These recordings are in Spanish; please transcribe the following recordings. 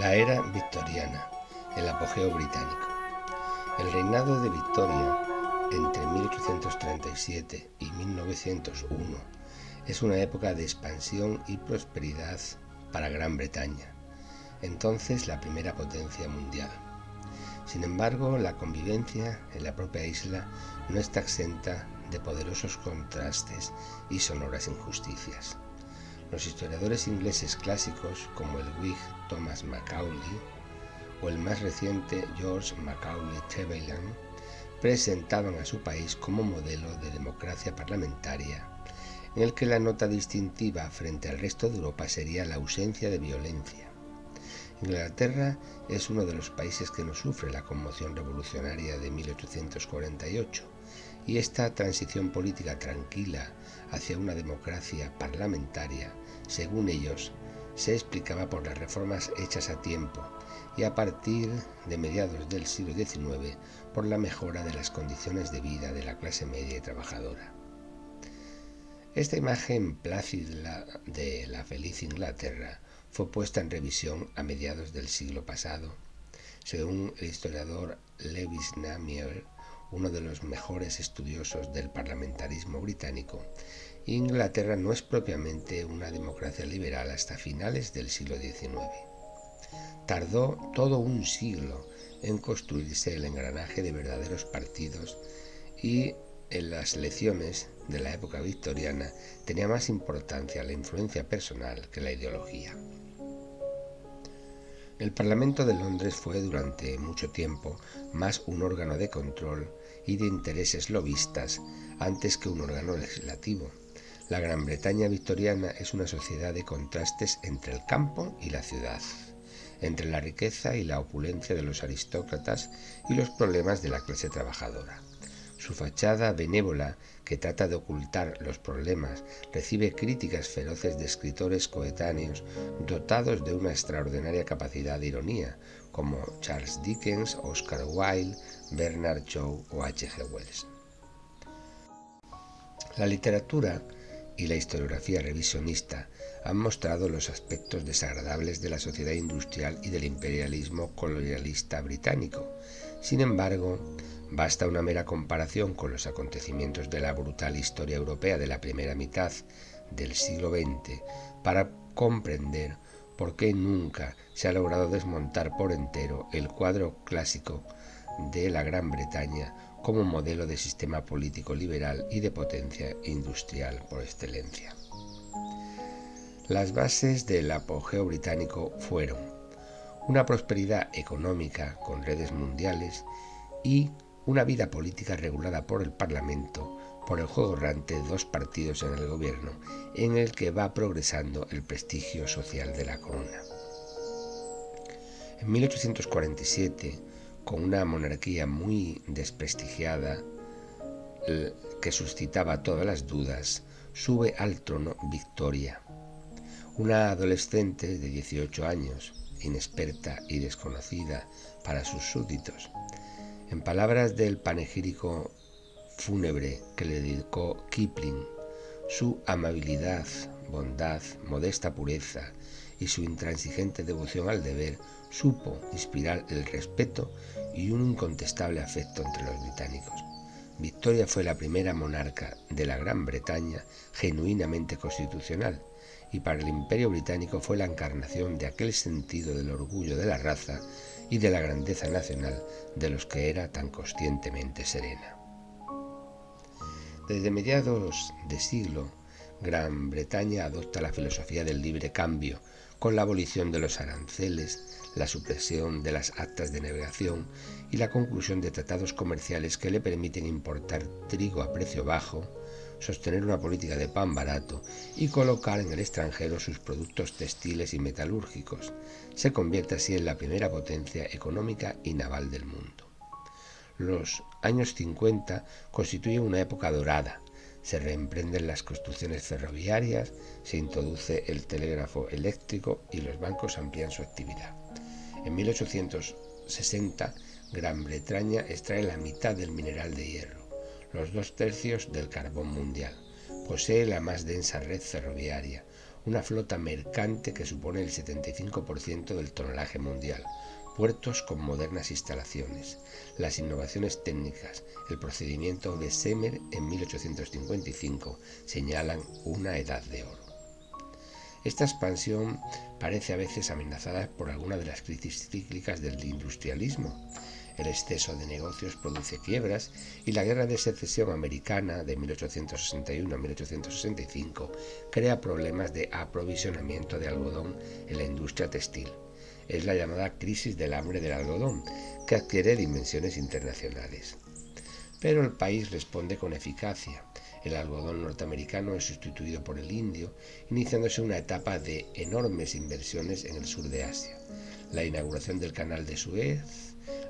La era victoriana, el apogeo británico. El reinado de Victoria entre 1837 y 1901 es una época de expansión y prosperidad para Gran Bretaña, entonces la primera potencia mundial. Sin embargo, la convivencia en la propia isla no está exenta de poderosos contrastes y sonoras injusticias. Los historiadores ingleses clásicos, como el Whig Thomas Macaulay o el más reciente George Macaulay Trevelyan, presentaban a su país como modelo de democracia parlamentaria, en el que la nota distintiva frente al resto de Europa sería la ausencia de violencia. Inglaterra es uno de los países que no sufre la conmoción revolucionaria de 1848, y esta transición política tranquila hacia una democracia parlamentaria, según ellos, se explicaba por las reformas hechas a tiempo y a partir de mediados del siglo XIX por la mejora de las condiciones de vida de la clase media y trabajadora. Esta imagen plácida de la feliz Inglaterra fue puesta en revisión a mediados del siglo pasado. Según el historiador Lewis Namier, uno de los mejores estudiosos del parlamentarismo británico, Inglaterra no es propiamente una democracia liberal hasta finales del siglo XIX. Tardó todo un siglo en construirse el engranaje de verdaderos partidos y en las elecciones de la época victoriana tenía más importancia la influencia personal que la ideología. El Parlamento de Londres fue durante mucho tiempo más un órgano de control y de intereses lobistas antes que un órgano legislativo. La Gran Bretaña victoriana es una sociedad de contrastes entre el campo y la ciudad, entre la riqueza y la opulencia de los aristócratas y los problemas de la clase trabajadora. Su fachada benévola, que trata de ocultar los problemas, recibe críticas feroces de escritores coetáneos dotados de una extraordinaria capacidad de ironía, como Charles Dickens, Oscar Wilde, Bernard Shaw o H.G. Wells. La literatura y la historiografía revisionista han mostrado los aspectos desagradables de la sociedad industrial y del imperialismo colonialista británico. Sin embargo, basta una mera comparación con los acontecimientos de la brutal historia europea de la primera mitad del siglo XX para comprender por qué nunca se ha logrado desmontar por entero el cuadro clásico de la Gran Bretaña como modelo de sistema político liberal y de potencia industrial por excelencia. Las bases del apogeo británico fueron una prosperidad económica con redes mundiales y una vida política regulada por el Parlamento, por el juego errante de dos partidos en el gobierno, en el que va progresando el prestigio social de la corona. En 1847, con una monarquía muy desprestigiada que suscitaba todas las dudas, sube al trono Victoria, una adolescente de 18 años, inexperta y desconocida para sus súbditos. En palabras del panegírico fúnebre que le dedicó Kipling, su amabilidad, bondad, modesta pureza y su intransigente devoción al deber supo inspirar el respeto y un incontestable afecto entre los británicos. Victoria fue la primera monarca de la Gran Bretaña genuinamente constitucional, y para el Imperio británico fue la encarnación de aquel sentido del orgullo de la raza y de la grandeza nacional de los que era tan conscientemente serena. Desde mediados de siglo, Gran Bretaña adopta la filosofía del libre cambio, con la abolición de los aranceles, la supresión de las actas de navegación y la conclusión de tratados comerciales que le permiten importar trigo a precio bajo, sostener una política de pan barato y colocar en el extranjero sus productos textiles y metalúrgicos. Se convierte así en la primera potencia económica y naval del mundo. Los años 50 constituyen una época dorada. Se reemprenden las construcciones ferroviarias, se introduce el telégrafo eléctrico y los bancos amplían su actividad. En 1860, Gran Bretaña extrae la mitad del mineral de hierro, los 2/3 del carbón mundial. Posee la más densa red ferroviaria, una flota mercante que supone el 75% del tonelaje mundial, puertos con modernas instalaciones, las innovaciones técnicas, el procedimiento de Semer en 1855 señalan una edad de oro. Esta expansión parece a veces amenazada por alguna de las crisis cíclicas del industrialismo. El exceso de negocios produce quiebras y la Guerra de Secesión Americana de 1861 a 1865 crea problemas de aprovisionamiento de algodón en la industria textil. Es la llamada crisis del hambre del algodón, que adquiere dimensiones internacionales. Pero el país responde con eficacia. El algodón norteamericano es sustituido por el indio, iniciándose una etapa de enormes inversiones en el sur de Asia. La inauguración del canal de Suez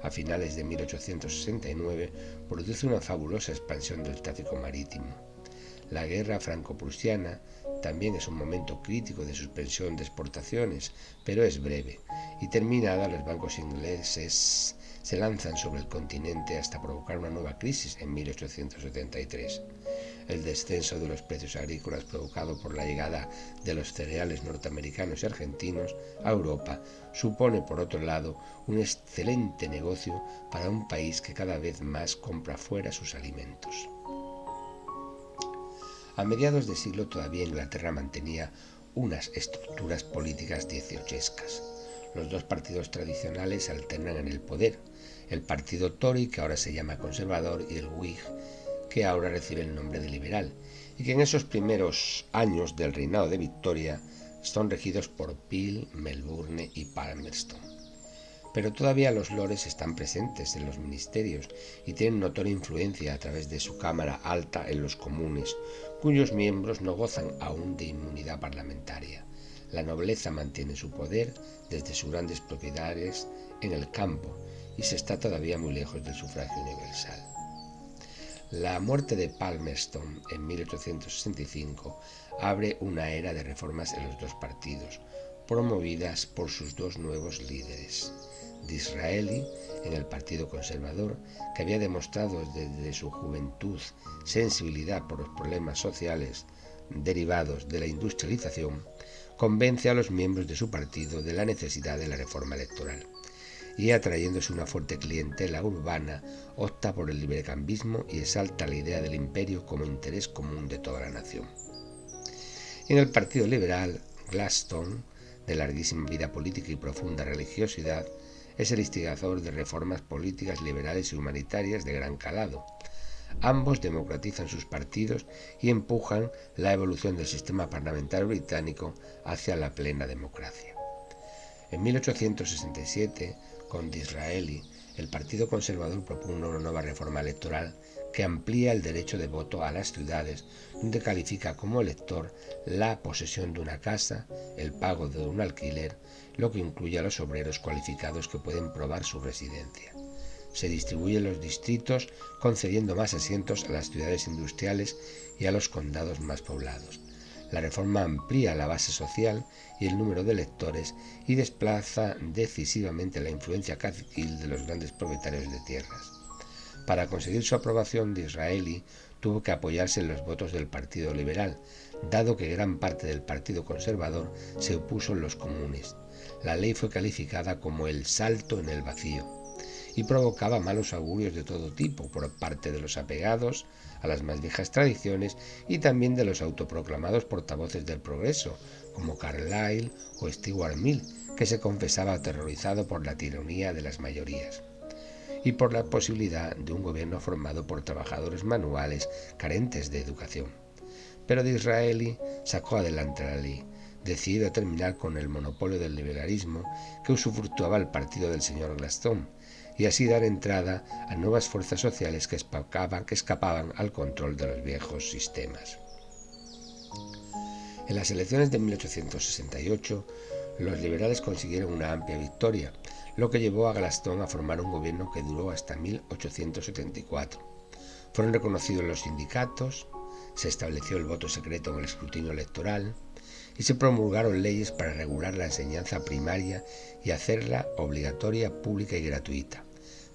a finales de 1869 produce una fabulosa expansión del tráfico marítimo. La guerra franco-prusiana también es un momento crítico de suspensión de exportaciones, pero es breve, y terminada los bancos ingleses se lanzan sobre el continente hasta provocar una nueva crisis en 1873. El descenso de los precios agrícolas provocado por la llegada de los cereales norteamericanos y argentinos a Europa supone, por otro lado, un excelente negocio para un país que cada vez más compra fuera sus alimentos. A mediados de siglo todavía Inglaterra mantenía unas estructuras políticas dieciochescas. Los dos partidos tradicionales alternan en el poder, el partido Tory, que ahora se llama conservador, y el Whig, que ahora recibe el nombre de liberal, y que en esos primeros años del reinado de Victoria son regidos por Peel, Melbourne y Palmerston. Pero todavía los lores están presentes en los ministerios y tienen notoria influencia a través de su Cámara Alta en los comunes, cuyos miembros no gozan aún de inmunidad parlamentaria. La nobleza mantiene su poder desde sus grandes propiedades en el campo y se está todavía muy lejos del sufragio universal. La muerte de Palmerston en 1865 abre una era de reformas en los dos partidos, promovidas por sus dos nuevos líderes. Disraeli, en el Partido Conservador, que había demostrado desde su juventud sensibilidad por los problemas sociales derivados de la industrialización, convence a los miembros de su partido de la necesidad de la reforma electoral y, atrayéndose una fuerte clientela urbana, opta por el librecambismo y exalta la idea del imperio como interés común de toda la nación. En el Partido Liberal, Gladstone, de larguísima vida política y profunda religiosidad, es el instigador de reformas políticas liberales y humanitarias de gran calado. Ambos democratizan sus partidos y empujan la evolución del sistema parlamentario británico hacia la plena democracia. En 1867, con Disraeli, el Partido Conservador propone una nueva reforma electoral que amplía el derecho de voto a las ciudades, donde califica como elector la posesión de una casa, el pago de un alquiler, lo que incluye a los obreros cualificados que pueden probar su residencia. Se distribuyen los distritos concediendo más asientos a las ciudades industriales y a los condados más poblados. La reforma amplía la base social y el número de electores y desplaza decisivamente la influencia caciquil de los grandes propietarios de tierras. Para conseguir su aprobación, Disraeli tuvo que apoyarse en los votos del Partido Liberal, dado que gran parte del Partido Conservador se opuso en los comunes. La ley fue calificada como el salto en el vacío y provocaba malos augurios de todo tipo por parte de los apegados a las más viejas tradiciones y también de los autoproclamados portavoces del progreso, como Carlyle o Stuart Mill, que se confesaba aterrorizado por la tiranía de las mayorías y por la posibilidad de un gobierno formado por trabajadores manuales carentes de educación. Pero Disraeli sacó adelante la ley, decidido a terminar con el monopolio del liberalismo que usufructuaba el partido del señor Gladstone, y así dar entrada a nuevas fuerzas sociales que escapaban al control de los viejos sistemas. En las elecciones de 1868, los liberales consiguieron una amplia victoria, lo que llevó a Gladstone a formar un gobierno que duró hasta 1874. Fueron reconocidos los sindicatos, se estableció el voto secreto en el escrutinio electoral y se promulgaron leyes para regular la enseñanza primaria y hacerla obligatoria, pública y gratuita,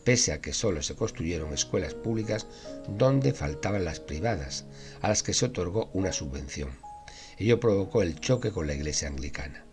pese a que solo se construyeron escuelas públicas donde faltaban las privadas, a las que se otorgó una subvención. Ello provocó el choque con la Iglesia anglicana.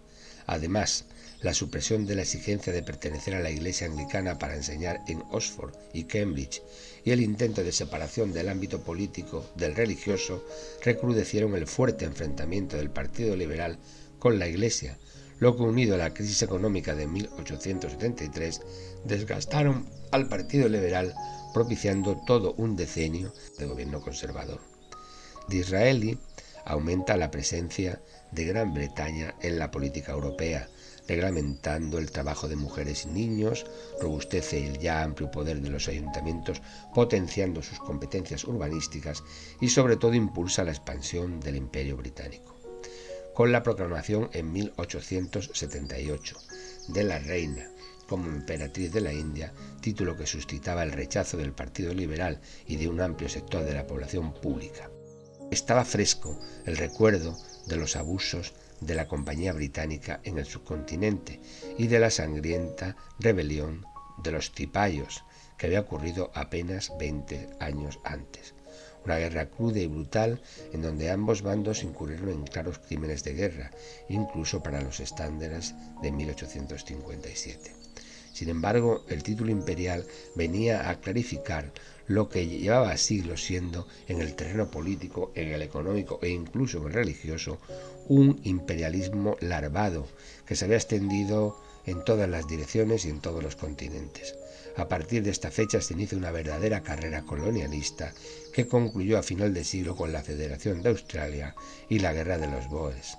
Además, la supresión de la exigencia de pertenecer a la Iglesia anglicana para enseñar en Oxford y Cambridge y el intento de separación del ámbito político del religioso recrudecieron el fuerte enfrentamiento del Partido Liberal con la Iglesia, lo que, unido a la crisis económica de 1873, desgastaron al Partido Liberal, propiciando todo un decenio de gobierno conservador. Disraeli aumenta la presencia de Gran Bretaña en la política europea, reglamentando el trabajo de mujeres y niños, robustece el ya amplio poder de los ayuntamientos, potenciando sus competencias urbanísticas y sobre todo impulsa la expansión del Imperio británico. Con la proclamación en 1878 de la reina como emperatriz de la India, título que suscitaba el rechazo del Partido Liberal y de un amplio sector de la población pública, estaba fresco el recuerdo de los abusos de la Compañía Británica en el subcontinente y de la sangrienta rebelión de los cipayos que había ocurrido apenas 20 años antes. Una guerra cruda y brutal en donde ambos bandos incurrieron en claros crímenes de guerra, incluso para los estándares de 1857. Sin embargo, el título imperial venía a clarificar lo que llevaba siglos siendo, en el terreno político, en el económico e incluso en el religioso, un imperialismo larvado que se había extendido en todas las direcciones y en todos los continentes. A partir de esta fecha se inicia una verdadera carrera colonialista que concluyó a final de siglo con la Federación de Australia y la Guerra de los Bóers.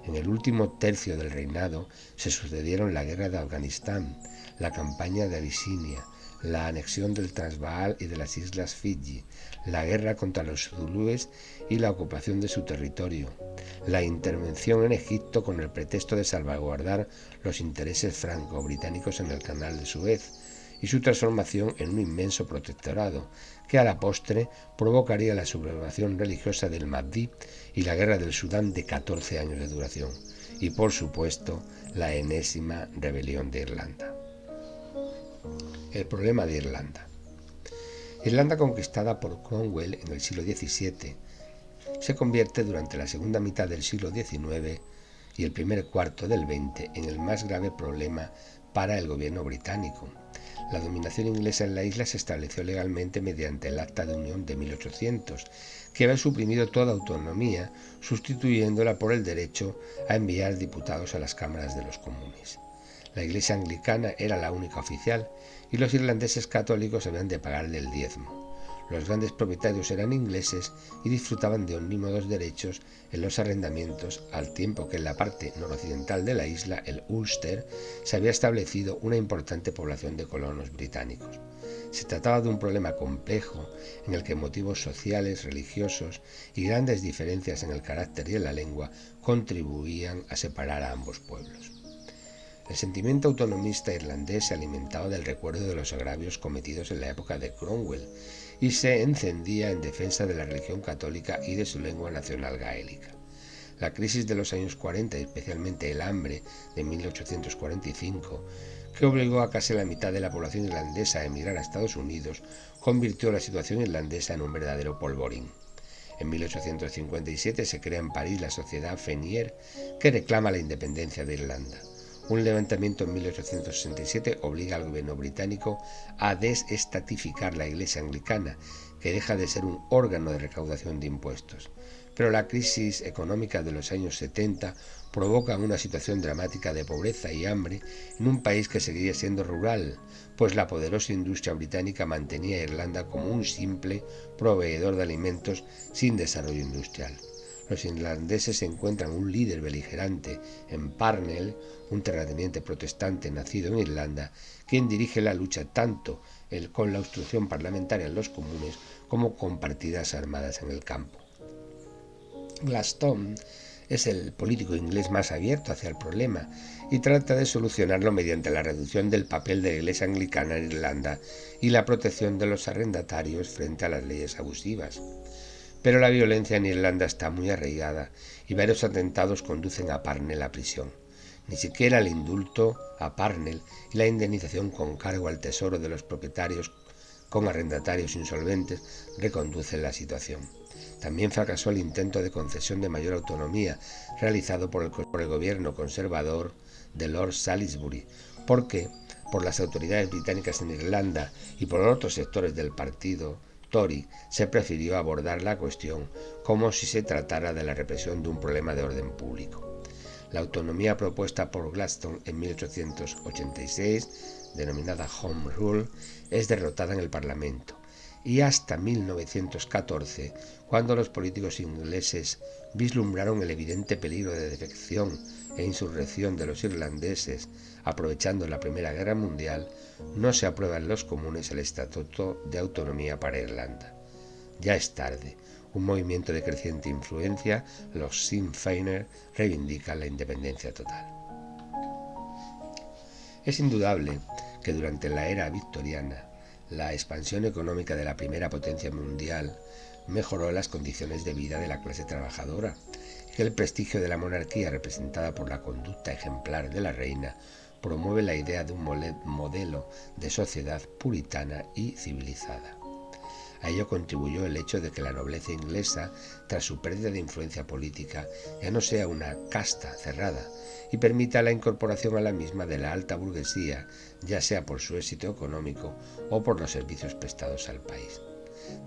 En el último tercio del reinado se sucedieron la Guerra de Afganistán, la campaña de Abisinia, la anexión del Transvaal y de las islas Fiji, la guerra contra los zulúes y la ocupación de su territorio, la intervención en Egipto con el pretexto de salvaguardar los intereses franco-británicos en el Canal de Suez y su transformación en un inmenso protectorado que a la postre provocaría la sublevación religiosa del Mahdi y la guerra del Sudán de 14 años de duración y, por supuesto, la enésima rebelión de Irlanda. El problema de Irlanda. Irlanda, conquistada por Cromwell en el siglo XVII, se convierte durante la segunda mitad del siglo XIX y el primer cuarto del XX en el más grave problema para el gobierno británico. La dominación inglesa en la isla se estableció legalmente mediante el Acta de Unión de 1800, que había suprimido toda autonomía, sustituyéndola por el derecho a enviar diputados a las cámaras de los comunes. La Iglesia anglicana era la única oficial y los irlandeses católicos habían de pagarle el diezmo. Los grandes propietarios eran ingleses y disfrutaban de omnímodos derechos en los arrendamientos, al tiempo que en la parte noroccidental de la isla, el Ulster, se había establecido una importante población de colonos británicos. Se trataba de un problema complejo en el que motivos sociales, religiosos y grandes diferencias en el carácter y en la lengua contribuían a separar a ambos pueblos. El sentimiento autonomista irlandés se alimentaba del recuerdo de los agravios cometidos en la época de Cromwell y se encendía en defensa de la religión católica y de su lengua nacional gaélica. La crisis de los años 40, y especialmente el hambre de 1845, que obligó a casi la mitad de la población irlandesa a emigrar a Estados Unidos, convirtió la situación irlandesa en un verdadero polvorín. En 1857 se crea en París la Sociedad Fenier, que reclama la independencia de Irlanda. Un levantamiento en 1867 obliga al gobierno británico a desestatificar la Iglesia anglicana, que deja de ser un órgano de recaudación de impuestos. Pero la crisis económica de los años 70 provoca una situación dramática de pobreza y hambre en un país que seguía siendo rural, pues la poderosa industria británica mantenía a Irlanda como un simple proveedor de alimentos sin desarrollo industrial. Los irlandeses encuentran un líder beligerante en Parnell, un terrateniente protestante nacido en Irlanda, quien dirige la lucha tanto con la obstrucción parlamentaria en los comunes como con partidas armadas en el campo. Gladstone es el político inglés más abierto hacia el problema y trata de solucionarlo mediante la reducción del papel de la Iglesia anglicana en Irlanda y la protección de los arrendatarios frente a las leyes abusivas. Pero la violencia en Irlanda está muy arraigada y varios atentados conducen a Parnell a prisión. Ni siquiera el indulto a Parnell y la indemnización con cargo al tesoro de los propietarios con arrendatarios insolventes, reconducen la situación. También fracasó el intento de concesión de mayor autonomía realizado por el gobierno conservador de Lord Salisbury, porque por las autoridades británicas en Irlanda y por otros sectores del partido Tory se prefirió abordar la cuestión como si se tratara de la represión de un problema de orden público. La autonomía propuesta por Gladstone en 1886, denominada Home Rule, es derrotada en el Parlamento, y hasta 1914, cuando los políticos ingleses vislumbraron el evidente peligro de defección e insurrección de los irlandeses, aprovechando la Primera Guerra Mundial, no se aprueba en los comunes el Estatuto de Autonomía para Irlanda. Ya es tarde. Un movimiento de creciente influencia, los Sinn Féiner, reivindican la independencia total. Es indudable que durante la era victoriana, la expansión económica de la primera potencia mundial mejoró las condiciones de vida de la clase trabajadora y que el prestigio de la monarquía, representada por la conducta ejemplar de la reina, promueve la idea de un modelo de sociedad puritana y civilizada. A ello contribuyó el hecho de que la nobleza inglesa, tras su pérdida de influencia política, ya no sea una casta cerrada y permita la incorporación a la misma de la alta burguesía, ya sea por su éxito económico o por los servicios prestados al país.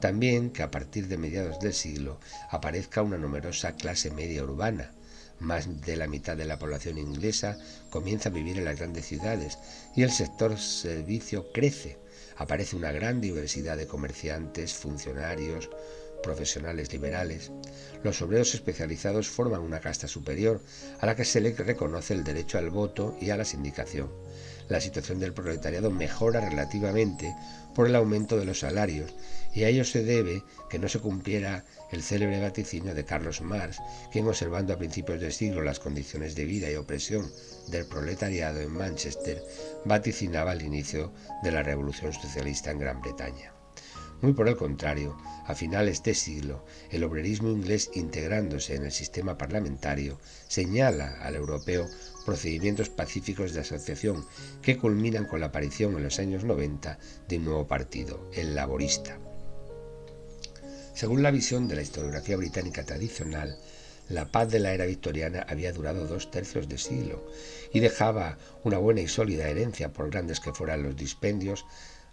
También que a partir de mediados del siglo aparezca una numerosa clase media urbana. Más de la mitad de la población inglesa comienza a vivir en las grandes ciudades y el sector servicio crece. Aparece una gran diversidad de comerciantes, funcionarios, profesionales liberales. Los obreros especializados forman una casta superior a la que se le reconoce el derecho al voto y a la sindicación. La situación del proletariado mejora relativamente por el aumento de los salarios, y a ello se debe que no se cumpliera el célebre vaticinio de Carlos Marx, quien, observando a principios del siglo las condiciones de vida y opresión del proletariado en Manchester, vaticinaba el inicio de la revolución socialista en Gran Bretaña. Muy por el contrario, a finales de siglo, el obrerismo inglés, integrándose en el sistema parlamentario, señala al europeo procedimientos pacíficos de asociación que culminan con la aparición en los años 90 de un nuevo partido, el laborista. Según la visión de la historiografía británica tradicional, la paz de la era victoriana había durado 2/3 de siglo y dejaba una buena y sólida herencia, por grandes que fueran los dispendios,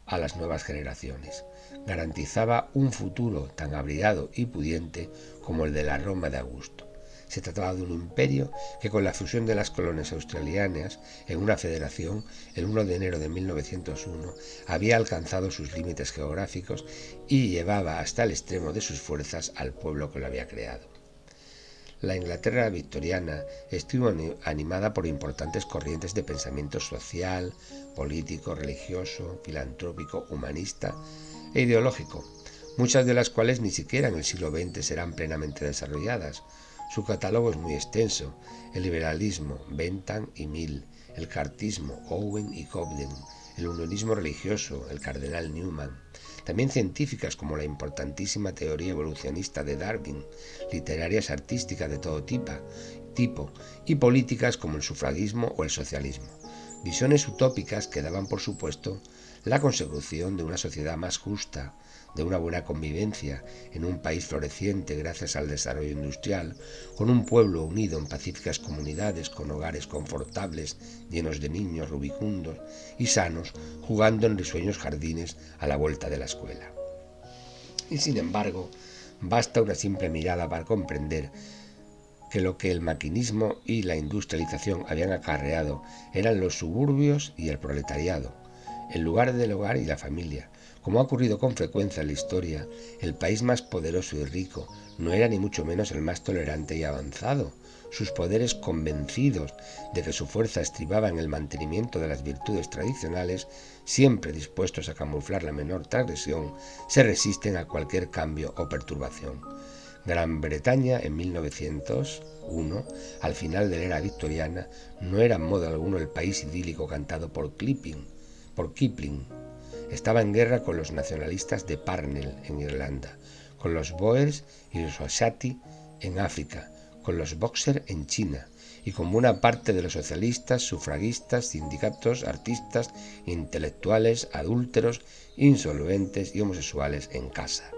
a las nuevas generaciones. Garantizaba un futuro tan abrigado y pudiente como el de la Roma de Augusto. Se trataba de un imperio que, con la fusión de las colonias australianas en una federación el 1 de enero de 1901, había alcanzado sus límites geográficos y llevaba hasta el extremo de sus fuerzas al pueblo que lo había creado. La Inglaterra victoriana estuvo animada por importantes corrientes de pensamiento social, político, religioso, filantrópico, humanista e ideológico, muchas de las cuales ni siquiera en el siglo XX serán plenamente desarrolladas. Su catálogo es muy extenso: el liberalismo, Bentham y Mill; el cartismo, Owen y Cobden; el unionismo religioso, el cardenal Newman; también científicas como la importantísima teoría evolucionista de Darwin; literarias artísticas de todo tipo, y políticas como el sufragismo o el socialismo. Visiones utópicas que daban por supuesto la consecución de una sociedad más justa, de una buena convivencia en un país floreciente gracias al desarrollo industrial, con un pueblo unido en pacíficas comunidades, con hogares confortables, llenos de niños rubicundos y sanos, jugando en risueños jardines a la vuelta de la escuela. Y sin embargo, basta una simple mirada para comprender que lo que el maquinismo y la industrialización habían acarreado eran los suburbios y el proletariado, en lugar del hogar y la familia. Como ha ocurrido con frecuencia en la historia, el país más poderoso y rico no era ni mucho menos el más tolerante y avanzado. Sus poderes, convencidos de que su fuerza estribaba en el mantenimiento de las virtudes tradicionales, siempre dispuestos a camuflar la menor transgresión, se resisten a cualquier cambio o perturbación. Gran Bretaña en 1901, al final de la era victoriana, no era en modo alguno el país idílico cantado por Kipling. Estaba en guerra con los nacionalistas de Parnell en Irlanda, con los Boers y los Wasati en África, con los Boxer en China y con buena parte de los socialistas, sufragistas, sindicatos, artistas, intelectuales, adúlteros, insolventes y homosexuales en casa.